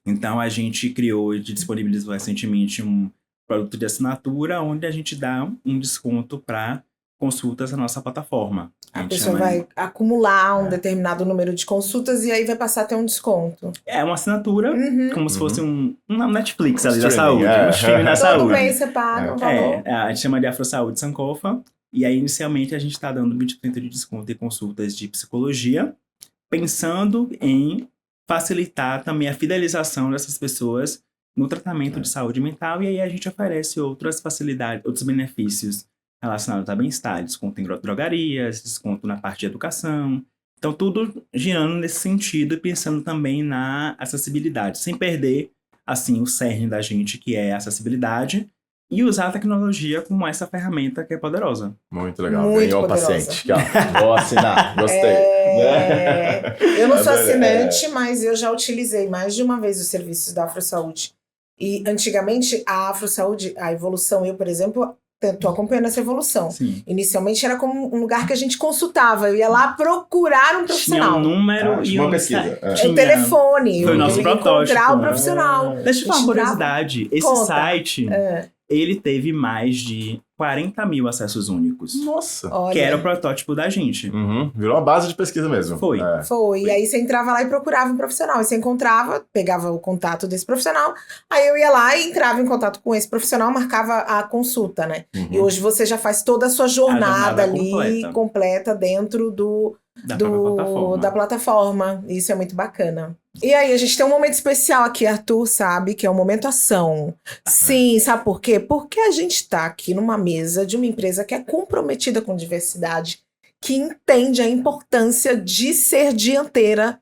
Então, a gente criou e disponibilizou recentemente um produto de assinatura, onde a gente dá um desconto para consultas na nossa plataforma. A pessoa vai acumular um determinado número de consultas e aí vai passar a ter um desconto. É uma assinatura, como se fosse um Netflix ali da Streaming, saúde. Um streaming da saúde. Todo mês você paga um valor. A gente chama de Afro Saúde Sankofa. E aí, inicialmente, a gente está dando 20% de desconto em consultas de psicologia, pensando em facilitar também a fidelização dessas pessoas no tratamento de saúde mental. E aí a gente oferece outras facilidades, outros benefícios relacionados a bem-estar, desconto em drogarias, desconto na parte de educação. Então, tudo girando nesse sentido e pensando também na acessibilidade, sem perder, assim, o cerne da gente, que é a acessibilidade, e usar a tecnologia como essa ferramenta que é poderosa. Muito legal. Ganhou o paciente. Vou assinar. Gostei. Eu não sou assinante, mas eu já utilizei mais de uma vez os serviços da Afro Saúde. E, antigamente, a Afro Saúde, a evolução, eu, por exemplo... Estou acompanhando essa evolução. Sim. Inicialmente era como um lugar que a gente consultava. Eu ia lá procurar um profissional. Tinha um número e uma pesquisa. O telefone. Foi o nosso protótipo. Encontrar o profissional. Deixa eu falar uma curiosidade. Esse site, ele teve mais de 40 mil acessos únicos. Nossa. Que era o protótipo da gente. Virou uma base de pesquisa mesmo. Foi. E aí você entrava lá e procurava um profissional. E você encontrava, pegava o contato desse profissional. Aí eu ia lá e entrava em contato com esse profissional, marcava a consulta, né? E hoje você já faz toda a sua jornada ali completa dentro da plataforma. Isso é muito bacana. E aí, a gente tem um momento especial aqui, Arthur, sabe? Que é o momento ação. Sim, sabe por quê? Porque a gente tá aqui numa mesa de uma empresa que é comprometida com diversidade, que entende a importância de ser dianteira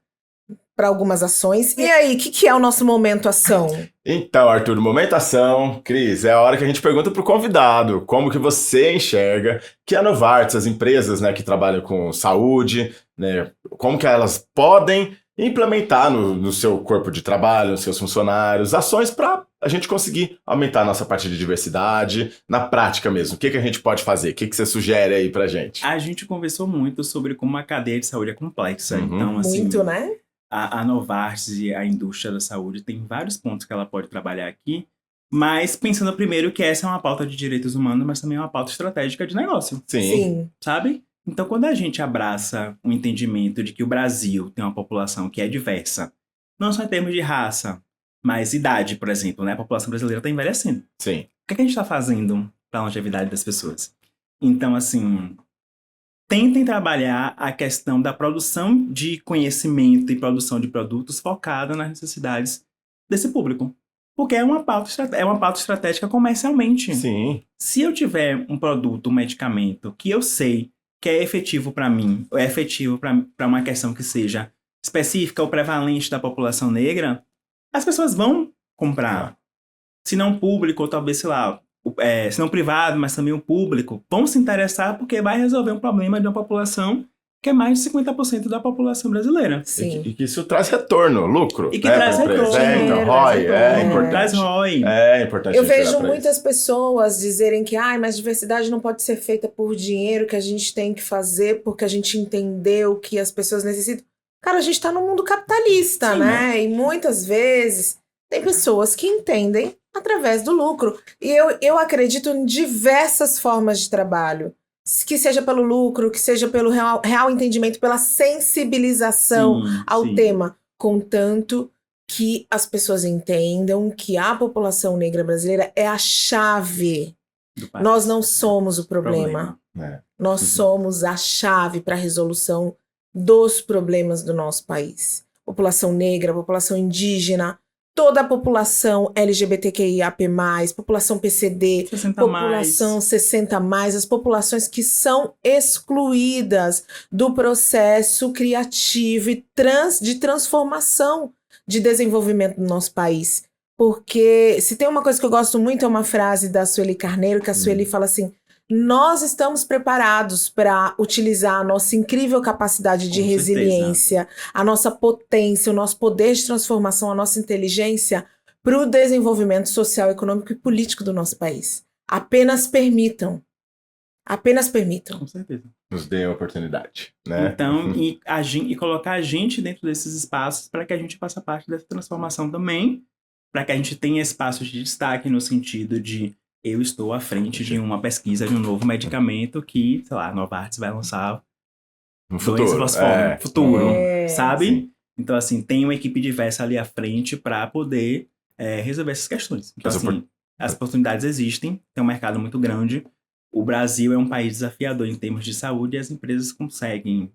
para algumas ações. E aí, o que é o nosso momento ação? Então, Arthur, momento ação, Cris, é a hora que a gente pergunta pro convidado como que você enxerga que a Novartis, as empresas, né, que trabalham com saúde, né, como que elas podem implementar no seu corpo de trabalho, nos seus funcionários, ações para a gente conseguir aumentar a nossa parte de diversidade na prática mesmo. O que a gente pode fazer? O que você sugere aí pra gente? A gente conversou muito sobre como a cadeia de saúde é complexa. Então, assim, muito, né? A Novartis e a indústria da saúde tem vários pontos que ela pode trabalhar aqui, mas pensando primeiro que essa é uma pauta de direitos humanos, mas também é uma pauta estratégica de negócio. Sim. Sabe? Então, quando a gente abraça o entendimento de que o Brasil tem uma população que é diversa, não só em termos de raça, mas idade, por exemplo, né? A população brasileira está envelhecendo. Sim. O que a gente está fazendo para a longevidade das pessoas? Então, assim, tentem trabalhar a questão da produção de conhecimento e produção de produtos focada nas necessidades desse público. Porque é uma pauta estratégica comercialmente. Sim. Se eu tiver um produto, um medicamento que eu sei que é efetivo para mim, ou é efetivo para uma questão que seja específica ou prevalente da população negra, as pessoas vão comprar. Se não público, ou talvez, sei lá, se não privado, mas também o público, vão se interessar porque vai resolver um problema de uma população que é mais de 50% da população brasileira. Sim. E que isso traz retorno, lucro. E que traz retorno. Então, ROI, é importante. Traz ROI. É importante. Eu vejo muitas pessoas dizerem que mas diversidade não pode ser feita por dinheiro, que a gente tem que fazer porque a gente entendeu que as pessoas necessitam. Cara, a gente tá num mundo capitalista, né? E muitas vezes tem pessoas que entendem através do lucro. E eu acredito em diversas formas de trabalho. Que seja pelo lucro, que seja pelo real entendimento, pela sensibilização ao tema. Contanto que as pessoas entendam que a população negra brasileira é a chave. Nós não somos o problema. Nós somos a chave para a resolução dos problemas do nosso país. População negra, população indígena, toda a população LGBTQIAP+, população PCD, 60 população 60+, as populações que são excluídas do processo criativo e de transformação de desenvolvimento do nosso país. Porque se tem uma coisa que eu gosto muito, é uma frase da Sueli Carneiro, que a Sueli fala assim: nós estamos preparados para utilizar a nossa incrível capacidade de resiliência, a nossa potência, o nosso poder de transformação, a nossa inteligência para o desenvolvimento social, econômico e político do nosso país. Apenas permitam. Apenas permitam. Com certeza. Nos dê a oportunidade, né? Então, e colocar a gente dentro desses espaços para que a gente faça parte dessa transformação também, para que a gente tenha espaços de destaque no sentido de eu estou à frente de uma pesquisa de um novo medicamento que, sei lá, a Novartis vai lançar No doença falciforme, futuro, sabe? Sim. Então, assim, tem uma equipe diversa ali à frente para poder resolver essas questões. Então, assim, as oportunidades existem, tem um mercado muito grande. O Brasil é um país desafiador em termos de saúde e as empresas conseguem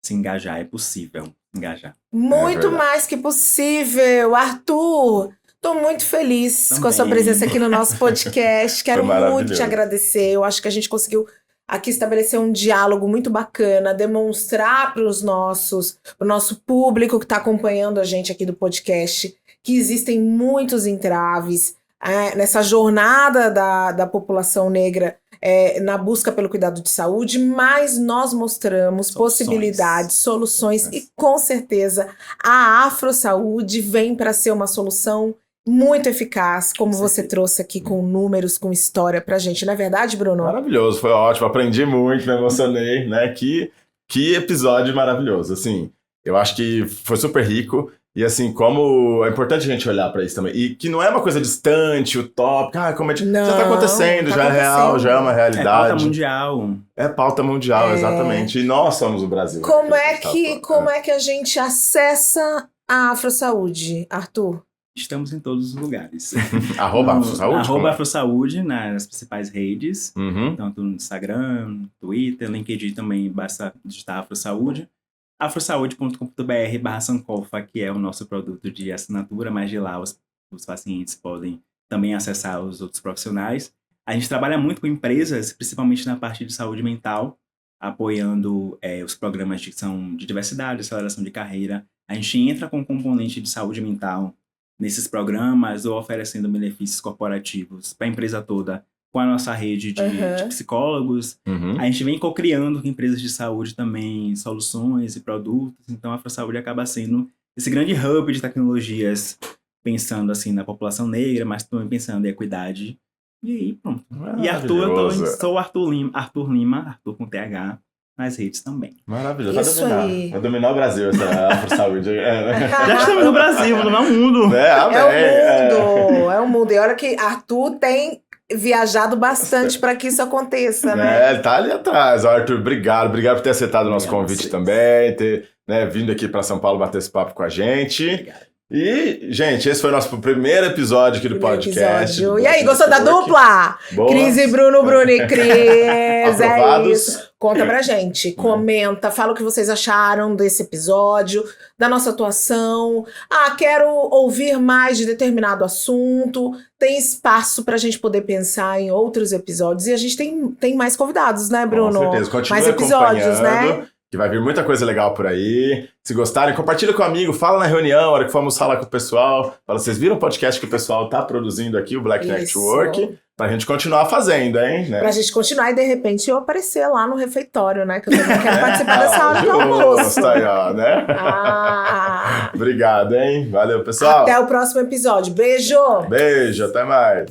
se engajar, é possível engajar. Muito mais que possível. Arthur, tô muito feliz com a sua presença aqui no nosso podcast. Quero muito te agradecer. Eu acho que a gente conseguiu aqui estabelecer um diálogo muito bacana, demonstrar para o nosso público que está acompanhando a gente aqui do podcast que existem muitos entraves nessa jornada da população negra na busca pelo cuidado de saúde, mas nós mostramos possibilidades, soluções e com certeza a Afrosaúde vem para ser uma solução muito eficaz, como você trouxe aqui com números, com história pra gente, não é verdade, Bruno? Maravilhoso, foi ótimo, aprendi muito, me emocionei, né? Que episódio maravilhoso, assim, eu acho que foi super rico e assim, como é importante a gente olhar pra isso também, e que não é uma coisa distante, utópica, como já tá acontecendo, já é real, já é uma realidade. É pauta mundial. É pauta mundial, exatamente, e nós somos o Brasil. Como é que a gente acessa a Afrosaúde, Arthur? Estamos em todos os lugares. @Afrosaúde? @Afrosaúde nas principais redes. Tanto no Instagram, Twitter, LinkedIn também, basta digitar Afrosaúde. afrosaude.com.br/Sankofa, que é o nosso produto de assinatura, mas de lá os pacientes podem também acessar os outros profissionais. A gente trabalha muito com empresas, principalmente na parte de saúde mental, apoiando os programas de diversidade, aceleração de carreira. A gente entra com um componente de saúde mental nesses programas ou oferecendo benefícios corporativos para a empresa toda com a nossa rede de psicólogos. A gente vem co-criando com empresas de saúde também soluções e produtos. Então, a Afrosaúde acaba sendo esse grande hub de tecnologias, pensando assim na população negra, mas também pensando em equidade. E aí, pronto. E Arthur, sou Arthur Lima, Arthur com TH. Nas redes também. Maravilhoso. Vai dominar o Brasil essa Afrosaúde. Já estamos no Brasil, vou dominar o mundo. É o mundo. E olha que Arthur tem viajado bastante para que isso aconteça, né? Ele tá ali atrás. Arthur, obrigado por ter aceitado o nosso convite também, ter vindo aqui para São Paulo bater esse papo com a gente. Obrigado. E, gente, esse foi o nosso primeiro episódio aqui do podcast. E aí, gostou da dupla? Boa. Cris e Bruno e Cris. Aprovados. É isso. Conta pra gente, comenta, fala o que vocês acharam desse episódio, da nossa atuação. Quero ouvir mais de determinado assunto. Tem espaço pra gente poder pensar em outros episódios. E a gente tem mais convidados, né, Bruno? Com certeza, continue mais episódios, né? Que vai vir muita coisa legal por aí. Se gostarem, compartilha com um amigo, fala na reunião, a hora que formos falar com o pessoal. Fala, vocês viram o podcast que o pessoal tá produzindo aqui, o Black Network? Pra gente continuar fazendo, hein? Né? Pra gente continuar e, de repente, eu aparecer lá no refeitório, né? Que eu também quero participar dessa hora do almoço. Aí, ó, né? Obrigado, hein? Valeu, pessoal. Até o próximo episódio. Beijo! Beijo, até mais.